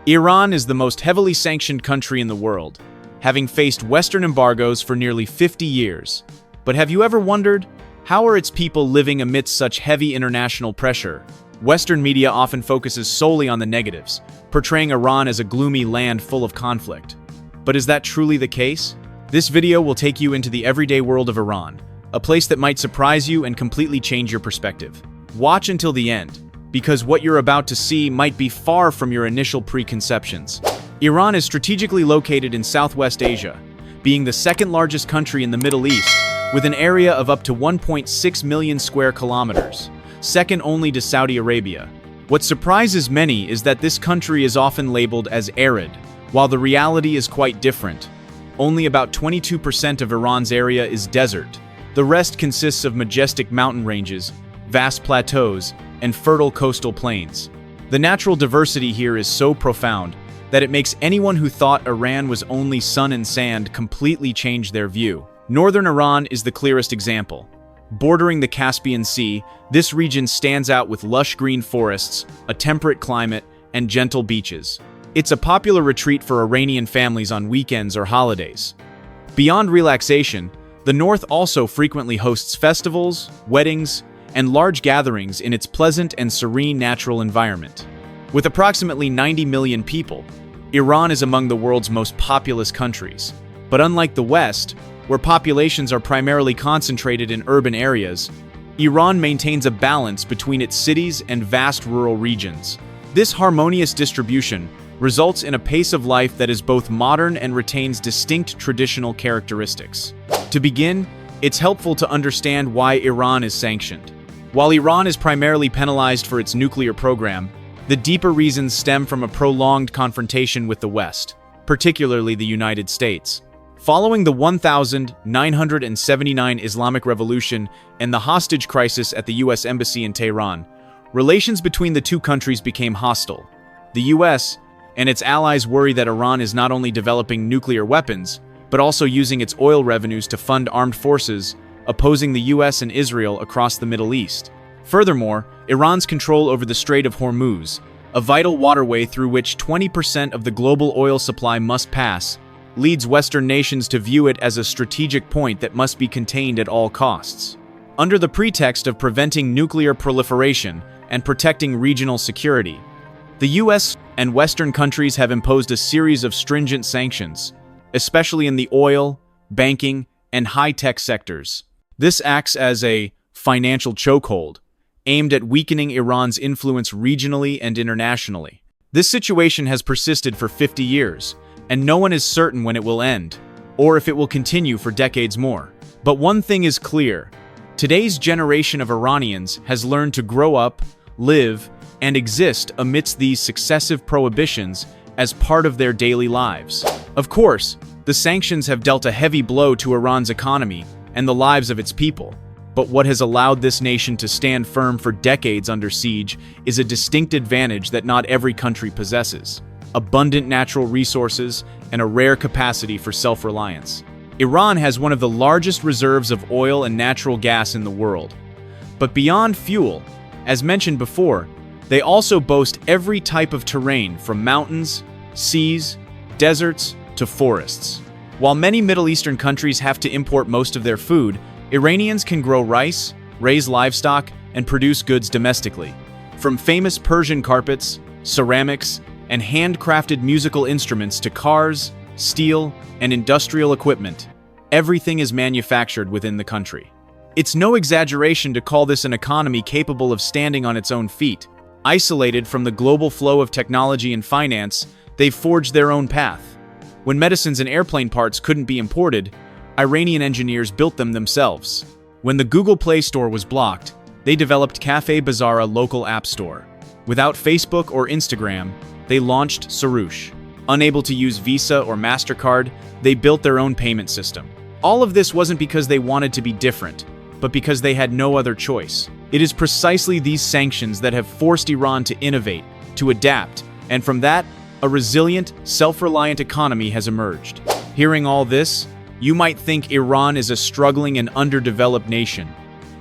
Iran is the most heavily sanctioned country in the world, having faced Western embargoes for nearly 50 years. But have you ever wondered, how are its people living amidst such heavy international pressure? Western media often focuses solely on the negatives, portraying Iran as a gloomy land full of conflict. But is that truly the case? This video will take you into the everyday world of Iran, a place that might surprise you and completely change your perspective. Watch until the end, because what you're about to see might be far from your initial preconceptions. Iran is strategically located in Southwest Asia, being the second largest country in the Middle East, with an area of up to 1.6 million square kilometers, second only to Saudi Arabia. What surprises many is that this country is often labeled as arid, while the reality is quite different. Only about 22% of Iran's area is desert. The rest consists of majestic mountain ranges, vast plateaus, and fertile coastal plains. The natural diversity here is so profound that it makes anyone who thought Iran was only sun and sand completely change their view. Northern Iran is the clearest example. Bordering the Caspian Sea, this region stands out with lush green forests, a temperate climate, and gentle beaches. It's a popular retreat for Iranian families on weekends or holidays. Beyond relaxation, the north also frequently hosts festivals, weddings, and large gatherings in its pleasant and serene natural environment. With approximately 90 million people, Iran is among the world's most populous countries. But unlike the West, where populations are primarily concentrated in urban areas, Iran maintains a balance between its cities and vast rural regions. This harmonious distribution results in a pace of life that is both modern and retains distinct traditional characteristics. To begin, it's helpful to understand why Iran is sanctioned. While Iran is primarily penalized for its nuclear program, the deeper reasons stem from a prolonged confrontation with the West, particularly the United States. Following the 1979 Islamic Revolution and the hostage crisis at the U.S. Embassy in Tehran, relations between the two countries became hostile. The U.S. and its allies worry that Iran is not only developing nuclear weapons, but also using its oil revenues to fund armed forces opposing the U.S. and Israel across the Middle East. Furthermore, Iran's control over the Strait of Hormuz, a vital waterway through which 20% of the global oil supply must pass, leads Western nations to view it as a strategic point that must be contained at all costs. Under the pretext of preventing nuclear proliferation and protecting regional security, the U.S. and Western countries have imposed a series of stringent sanctions, especially in the oil, banking, and high-tech sectors. This acts as a financial chokehold, aimed at weakening Iran's influence regionally and internationally. This situation has persisted for 50 years, and no one is certain when it will end, or if it will continue for decades more. But one thing is clear: today's generation of Iranians has learned to grow up, live, and exist amidst these successive prohibitions as part of their daily lives. Of course, the sanctions have dealt a heavy blow to Iran's economy and the lives of its people. But what has allowed this nation to stand firm for decades under siege is a distinct advantage that not every country possesses: abundant natural resources and a rare capacity for self-reliance. Iran has one of the largest reserves of oil and natural gas in the world. But beyond fuel, as mentioned before, they also boast every type of terrain, from mountains, seas, deserts, to forests. While many Middle Eastern countries have to import most of their food, Iranians can grow rice, raise livestock, and produce goods domestically. From famous Persian carpets, ceramics, and handcrafted musical instruments to cars, steel, and industrial equipment, everything is manufactured within the country. It's no exaggeration to call this an economy capable of standing on its own feet. Isolated from the global flow of technology and finance, they've forged their own path. When medicines and airplane parts couldn't be imported, Iranian engineers built them themselves. When the Google Play Store was blocked, they developed Cafe Bazaar, a local app store. Without Facebook or Instagram, they launched Sarush. Unable to use Visa or MasterCard, they built their own payment system. All of this wasn't because they wanted to be different, but because they had no other choice. It is precisely these sanctions that have forced Iran to innovate, to adapt, and from that, a resilient, self-reliant economy has emerged. Hearing all this, you might think Iran is a struggling and underdeveloped nation.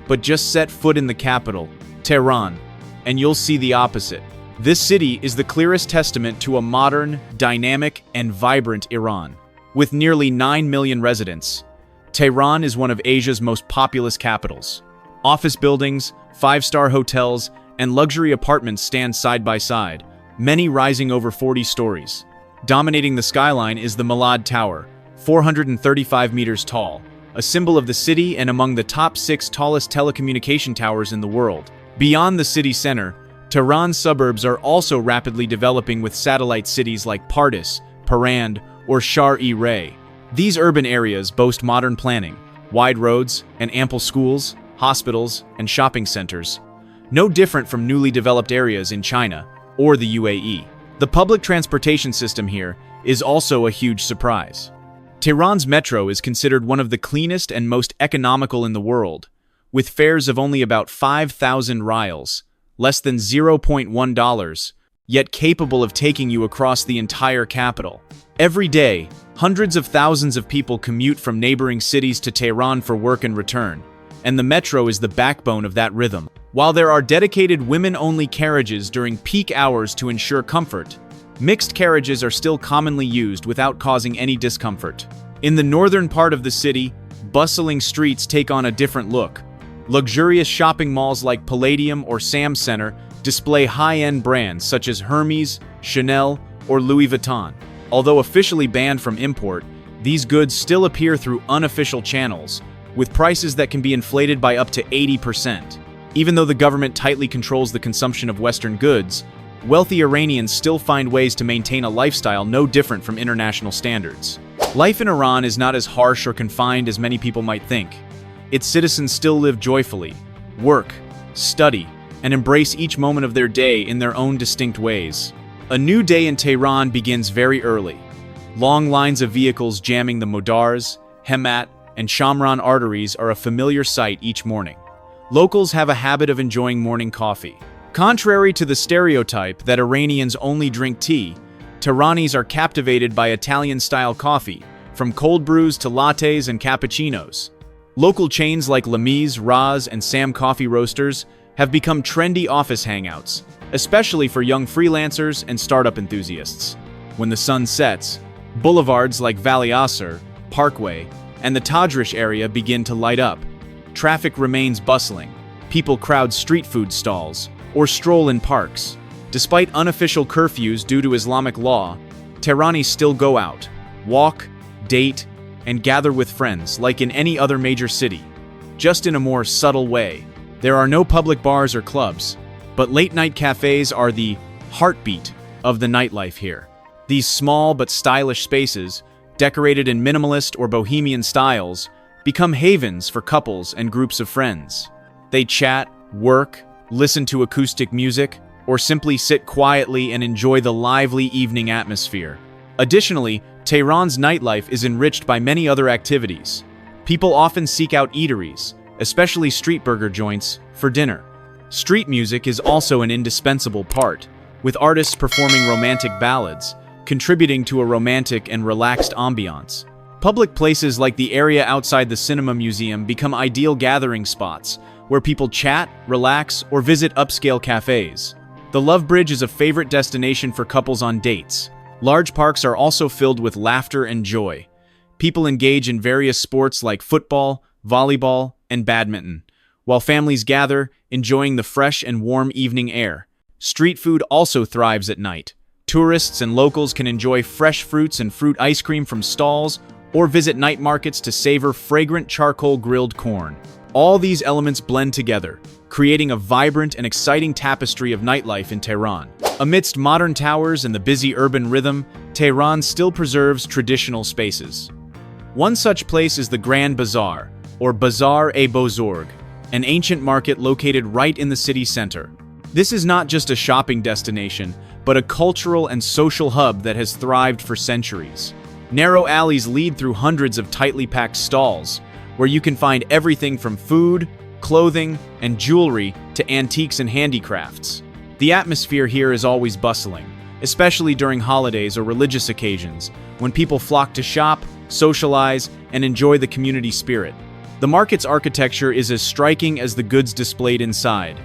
But just set foot in the capital, Tehran, and you'll see the opposite. This city is the clearest testament to a modern, dynamic, and vibrant Iran. With nearly 9 million residents, Tehran is one of Asia's most populous capitals. Office buildings, five-star hotels, and luxury apartments stand side by side, many rising over 40 stories. Dominating the skyline is the Malad Tower, 435 meters tall, a symbol of the city and among the top 6 tallest telecommunication towers in the world. Beyond the city center, Tehran's suburbs are also rapidly developing with satellite cities like Pardis, Parand, or Shar-e-Ray. These urban areas boast modern planning, wide roads, and ample schools, hospitals, and shopping centers, no different from newly developed areas in China or the UAE. The public transportation system here is also a huge surprise. Tehran's metro is considered one of the cleanest and most economical in the world, with fares of only about 5,000 rials, less than $0.1, yet capable of taking you across the entire capital. Every day, hundreds of thousands of people commute from neighboring cities to Tehran for work and return, and the metro is the backbone of that rhythm. While there are dedicated women-only carriages during peak hours to ensure comfort, mixed carriages are still commonly used without causing any discomfort. In the northern part of the city, bustling streets take on a different look. Luxurious shopping malls like Palladium or Sam Center display high-end brands such as Hermes, Chanel, or Louis Vuitton. Although officially banned from import, these goods still appear through unofficial channels, with prices that can be inflated by up to 80%. Even though the government tightly controls the consumption of Western goods, wealthy Iranians still find ways to maintain a lifestyle no different from international standards. Life in Iran is not as harsh or confined as many people might think. Its citizens still live joyfully, work, study, and embrace each moment of their day in their own distinct ways. A new day in Tehran begins very early. Long lines of vehicles jamming the Modars, Hemat, and Shamran arteries are a familiar sight each morning. Locals have a habit of enjoying morning coffee. Contrary to the stereotype that Iranians only drink tea, Tehranis are captivated by Italian-style coffee, from cold brews to lattes and cappuccinos. Local chains like Lamiz, Raz, and Sam Coffee Roasters have become trendy office hangouts, especially for young freelancers and startup enthusiasts. When the sun sets, boulevards like Valley Asr, Parkway, and the Tajrish area begin to light up. Traffic remains bustling. People crowd street food stalls or stroll in parks. Despite unofficial curfews due to Islamic law, Tehranis still go out, walk, date, and gather with friends like in any other major city, just in a more subtle way. There are no public bars or clubs, but late-night cafes are the heartbeat of the nightlife here. These small but stylish spaces, decorated in minimalist or bohemian styles, become havens for couples and groups of friends. They chat, work, listen to acoustic music, or simply sit quietly and enjoy the lively evening atmosphere. Additionally, Tehran's nightlife is enriched by many other activities. People often seek out eateries, especially street burger joints, for dinner. Street music is also an indispensable part, with artists performing romantic ballads, contributing to a romantic and relaxed ambiance. Public places like the area outside the Cinema Museum become ideal gathering spots, where people chat, relax, or visit upscale cafes. The Love Bridge is a favorite destination for couples on dates. Large parks are also filled with laughter and joy. People engage in various sports like football, volleyball, and badminton, while families gather, enjoying the fresh and warm evening air. Street food also thrives at night. Tourists and locals can enjoy fresh fruits and fruit ice cream from stalls, or visit night markets to savor fragrant charcoal grilled corn. All these elements blend together, creating a vibrant and exciting tapestry of nightlife in Tehran. Amidst modern towers and the busy urban rhythm, Tehran still preserves traditional spaces. One such place is the Grand Bazaar, or Bazaar-e-Bozorg, an ancient market located right in the city center. This is not just a shopping destination, but a cultural and social hub that has thrived for centuries. Narrow alleys lead through hundreds of tightly packed stalls, where you can find everything from food, clothing, and jewelry to antiques and handicrafts. The atmosphere here is always bustling, especially during holidays or religious occasions, when people flock to shop, socialize, and enjoy the community spirit. The market's architecture is as striking as the goods displayed inside.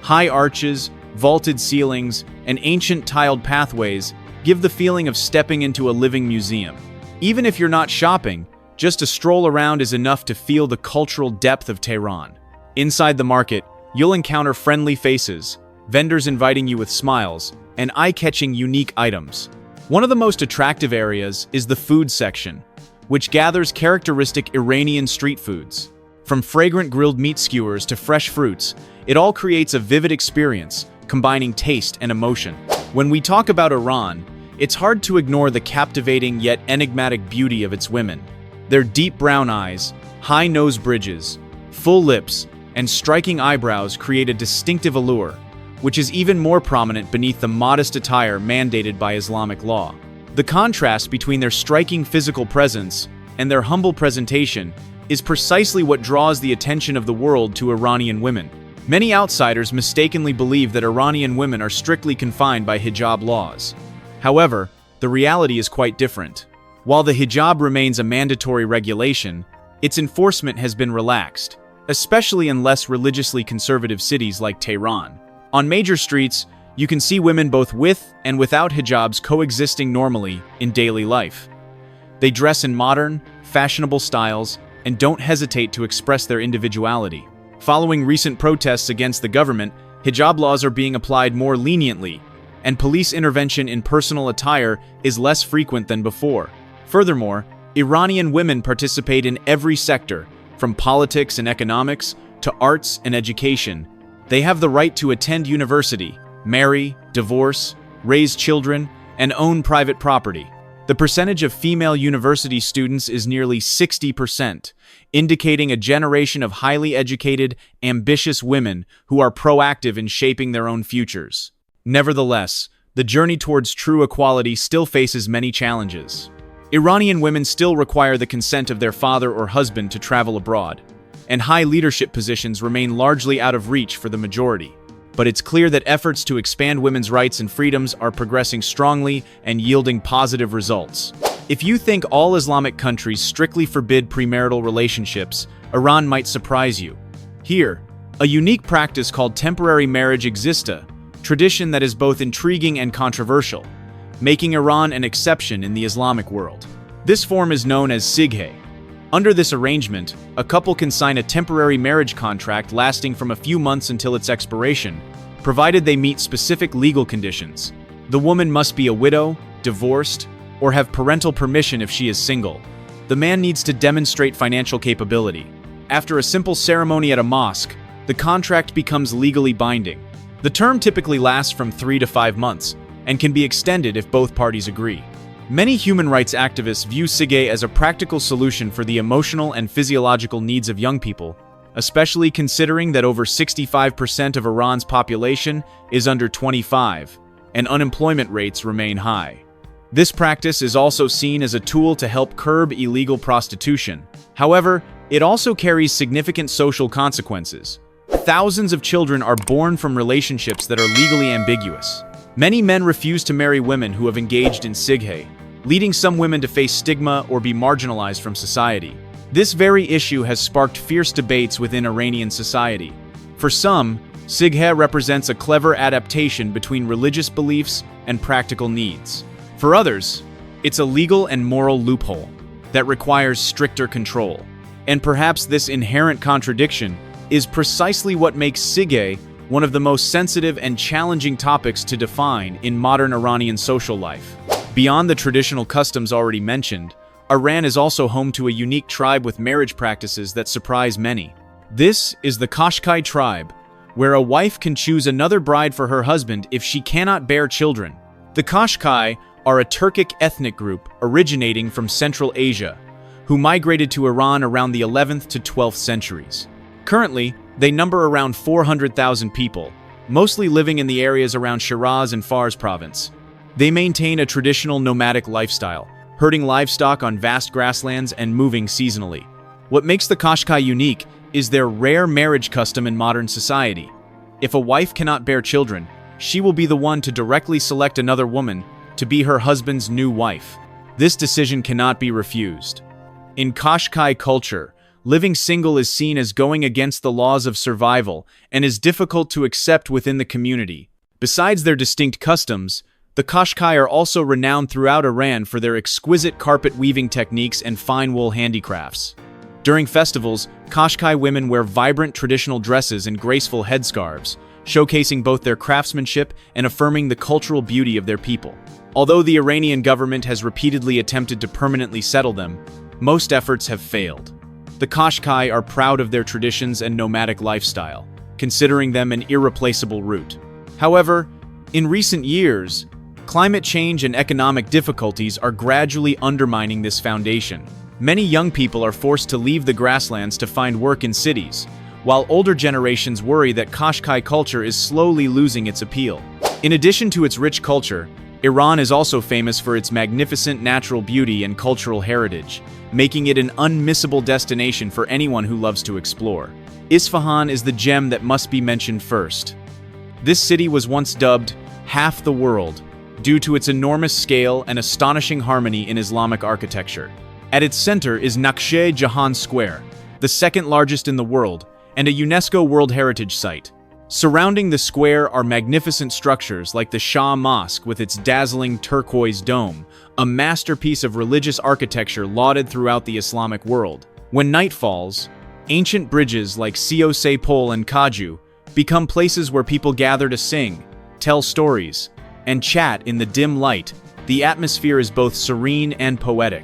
High arches, vaulted ceilings, and ancient tiled pathways give the feeling of stepping into a living museum. Even if you're not shopping, just a stroll around is enough to feel the cultural depth of Tehran. Inside the market, you'll encounter friendly faces, vendors inviting you with smiles, and eye-catching unique items. One of the most attractive areas is the food section, which gathers characteristic Iranian street foods. From fragrant grilled meat skewers to fresh fruits, it all creates a vivid experience, combining taste and emotion. When we talk about Iran, it's hard to ignore the captivating yet enigmatic beauty of its women. Their deep brown eyes, high nose bridges, full lips, and striking eyebrows create a distinctive allure, which is even more prominent beneath the modest attire mandated by Islamic law. The contrast between their striking physical presence and their humble presentation is precisely what draws the attention of the world to Iranian women. Many outsiders mistakenly believe that Iranian women are strictly confined by hijab laws. However, the reality is quite different. While the hijab remains a mandatory regulation, its enforcement has been relaxed, especially in less religiously conservative cities like Tehran. On major streets, you can see women both with and without hijabs coexisting normally in daily life. They dress in modern, fashionable styles and don't hesitate to express their individuality. Following recent protests against the government, hijab laws are being applied more leniently, and police intervention in personal attire is less frequent than before. Furthermore, Iranian women participate in every sector, from politics and economics to arts and education. They have the right to attend university, marry, divorce, raise children, and own private property. The percentage of female university students is nearly 60%, indicating a generation of highly educated, ambitious women who are proactive in shaping their own futures. Nevertheless, the journey towards true equality still faces many challenges. Iranian women still require the consent of their father or husband to travel abroad, and high leadership positions remain largely out of reach for the majority. But it's clear that efforts to expand women's rights and freedoms are progressing strongly and yielding positive results. If you think all Islamic countries strictly forbid premarital relationships, Iran might surprise you. Here, a unique practice called temporary marriage exists, a tradition that is both intriguing and controversial, making Iran an exception in the Islamic world. This form is known as sighe. Under this arrangement, a couple can sign a temporary marriage contract lasting from a few months until its expiration, provided they meet specific legal conditions. The woman must be a widow, divorced, or have parental permission if she is single. The man needs to demonstrate financial capability. After a simple ceremony at a mosque, the contract becomes legally binding. The term typically lasts from 3 to 5 months and can be extended if both parties agree. Many human rights activists view sighe as a practical solution for the emotional and physiological needs of young people, especially considering that over 65% of Iran's population is under 25, and unemployment rates remain high. This practice is also seen as a tool to help curb illegal prostitution. However, it also carries significant social consequences. Thousands of children are born from relationships that are legally ambiguous. Many men refuse to marry women who have engaged in sighe, leading some women to face stigma or be marginalized from society. This very issue has sparked fierce debates within Iranian society. For some, sighe represents a clever adaptation between religious beliefs and practical needs. For others, it's a legal and moral loophole that requires stricter control. And perhaps this inherent contradiction is precisely what makes sighe one of the most sensitive and challenging topics to define in modern Iranian social life. Beyond the traditional customs already mentioned, Iran is also home to a unique tribe with marriage practices that surprise many. This is the Qashqai tribe, where a wife can choose another bride for her husband if she cannot bear children. The Qashqai are a Turkic ethnic group originating from Central Asia, who migrated to Iran around the 11th to 12th centuries. Currently, they number around 400,000 people, mostly living in the areas around Shiraz and Fars province. They maintain a traditional nomadic lifestyle, herding livestock on vast grasslands and moving seasonally. What makes the Qashqai unique is their rare marriage custom in modern society. If a wife cannot bear children, she will be the one to directly select another woman to be her husband's new wife. This decision cannot be refused. In Qashqai culture, living single is seen as going against the laws of survival and is difficult to accept within the community. Besides their distinct customs, the Qashqai are also renowned throughout Iran for their exquisite carpet weaving techniques and fine wool handicrafts. During festivals, Qashqai women wear vibrant traditional dresses and graceful headscarves, showcasing both their craftsmanship and affirming the cultural beauty of their people. Although the Iranian government has repeatedly attempted to permanently settle them, most efforts have failed. The Qashqai are proud of their traditions and nomadic lifestyle, considering them an irreplaceable root. However, in recent years, climate change and economic difficulties are gradually undermining this foundation. Many young people are forced to leave the grasslands to find work in cities, while older generations worry that Qashqai culture is slowly losing its appeal. In addition to its rich culture, Iran is also famous for its magnificent natural beauty and cultural heritage, making it an unmissable destination for anyone who loves to explore. Isfahan is the gem that must be mentioned first. This city was once dubbed half the world due to its enormous scale and astonishing harmony in Islamic architecture. At its center is Naqsh-e Jahan Square, the second largest in the world, and a UNESCO World Heritage Site. Surrounding the square are magnificent structures like the Shah Mosque with its dazzling turquoise dome, a masterpiece of religious architecture lauded throughout the Islamic world. When night falls, ancient bridges like Siose Pol and Kaju become places where people gather to sing, tell stories, and chat in the dim light. The atmosphere is both serene and poetic.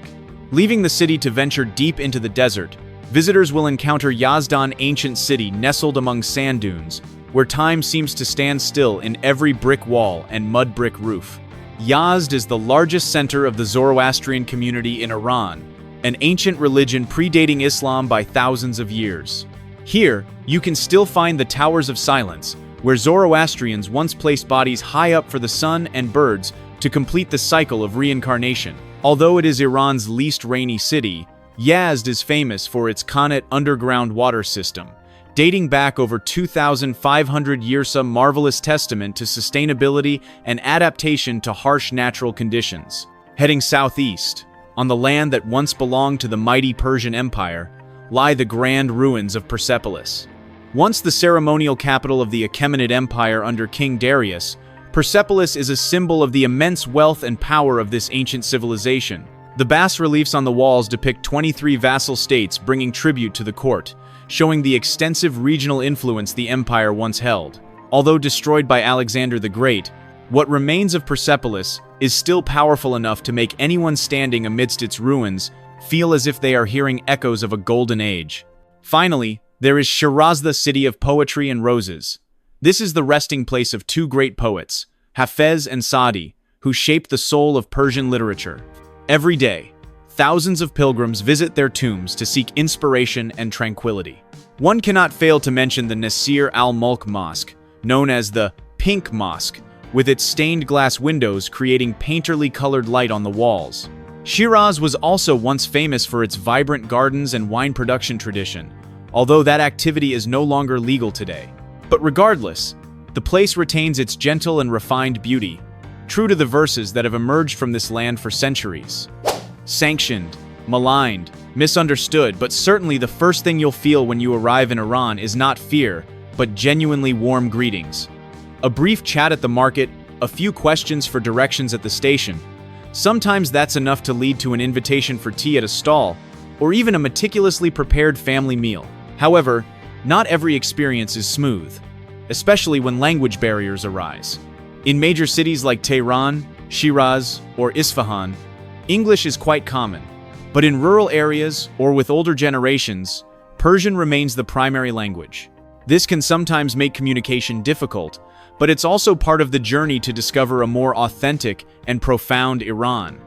Leaving the city to venture deep into the desert, visitors will encounter Yazdan ancient city nestled among sand dunes, where time seems to stand still in every brick wall and mud brick roof. Yazd is the largest center of the Zoroastrian community in Iran, an ancient religion predating Islam by thousands of years. Here, you can still find the Towers of Silence, where Zoroastrians once placed bodies high up for the sun and birds to complete the cycle of reincarnation. Although it is Iran's least rainy city, Yazd is famous for its Qanat underground water system, dating back over 2,500 years, a marvelous testament to sustainability and adaptation to harsh natural conditions. Heading southeast, on the land that once belonged to the mighty Persian Empire, lie the grand ruins of Persepolis. Once the ceremonial capital of the Achaemenid Empire under King Darius, Persepolis is a symbol of the immense wealth and power of this ancient civilization. The bas-reliefs on the walls depict 23 vassal states bringing tribute to the court, showing the extensive regional influence the empire once held. Although destroyed by Alexander the Great, what remains of Persepolis is still powerful enough to make anyone standing amidst its ruins feel as if they are hearing echoes of a golden age. Finally, there is Shiraz, the city of poetry and roses. This is the resting place of two great poets, Hafez and Saadi, who shaped the soul of Persian literature. Every day, thousands of pilgrims visit their tombs to seek inspiration and tranquility. One cannot fail to mention the Nasir al-Mulk Mosque, known as the Pink Mosque, with its stained glass windows creating painterly colored light on the walls. Shiraz was also once famous for its vibrant gardens and wine production tradition, although that activity is no longer legal today. But regardless, the place retains its gentle and refined beauty, true to the verses that have emerged from this land for centuries. Sanctioned, maligned, misunderstood, but certainly the first thing you'll feel when you arrive in Iran is not fear, but genuinely warm greetings. A brief chat at the market, a few questions for directions at the station. Sometimes that's enough to lead to an invitation for tea at a stall, or even a meticulously prepared family meal. However, not every experience is smooth, especially when language barriers arise. In major cities like Tehran, Shiraz, or Isfahan, English is quite common, but in rural areas or with older generations, Persian remains the primary language. This can sometimes make communication difficult, but it's also part of the journey to discover a more authentic and profound Iran.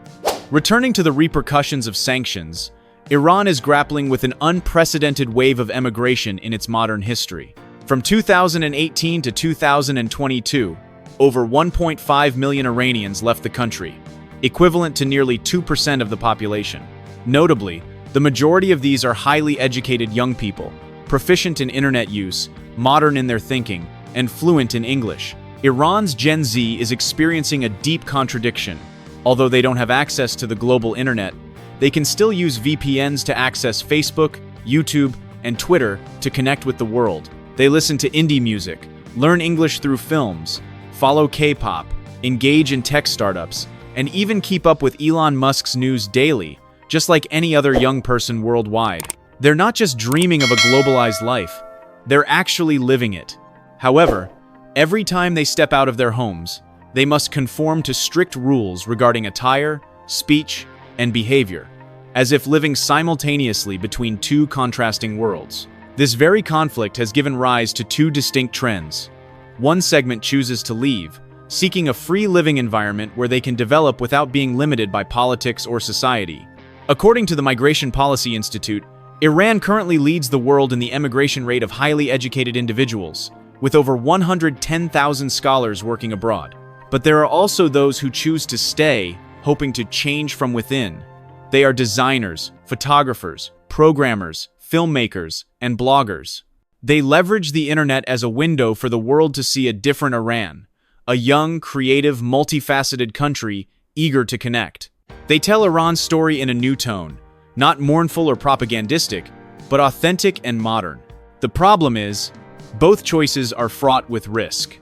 Returning to the repercussions of sanctions, Iran is grappling with an unprecedented wave of emigration in its modern history. From 2018 to 2022, over 1.5 million Iranians left the country, equivalent to nearly 2% of the population. Notably, the majority of these are highly educated young people, proficient in internet use, modern in their thinking, and fluent in English. Iran's Gen Z is experiencing a deep contradiction. Although they don't have access to the global internet, they can still use VPNs to access Facebook, YouTube, and Twitter to connect with the world. They listen to indie music, learn English through films, follow K-pop, engage in tech startups, and even keep up with Elon Musk's news daily, just like any other young person worldwide. They're not just dreaming of a globalized life, they're actually living it. However, every time they step out of their homes, they must conform to strict rules regarding attire, speech, and behavior, as if living simultaneously between two contrasting worlds. This very conflict has given rise to two distinct trends. One segment chooses to leave, seeking a free living environment where they can develop without being limited by politics or society. According to the Migration Policy Institute, Iran currently leads the world in the emigration rate of highly educated individuals, with over 110,000 scholars working abroad. But there are also those who choose to stay, hoping to change from within. They are designers, photographers, programmers, filmmakers, and bloggers. They leverage the internet as a window for the world to see a different Iran, a young, creative, multifaceted country eager to connect. They tell Iran's story in a new tone, not mournful or propagandistic, but authentic and modern. The problem is, both choices are fraught with risk.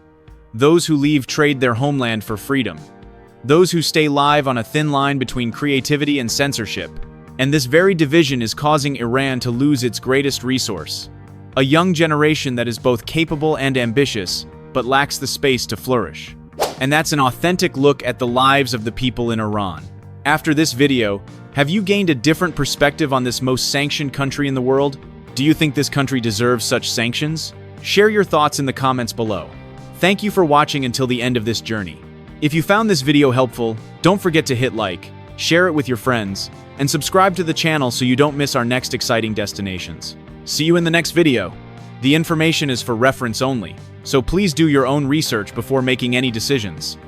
Those who leave trade their homeland for freedom. Those who stay live on a thin line between creativity and censorship. And this very division is causing Iran to lose its greatest resource. A young generation that is both capable and ambitious, but lacks the space to flourish. And that's an authentic look at the lives of the people in Iran. After this video, have you gained a different perspective on this most sanctioned country in the world? Do you think this country deserves such sanctions? Share your thoughts in the comments below. Thank you for watching until the end of this journey. If you found this video helpful, don't forget to hit like, share it with your friends, and subscribe to the channel so you don't miss our next exciting destinations. See you in the next video. The information is for reference only, so please do your own research before making any decisions.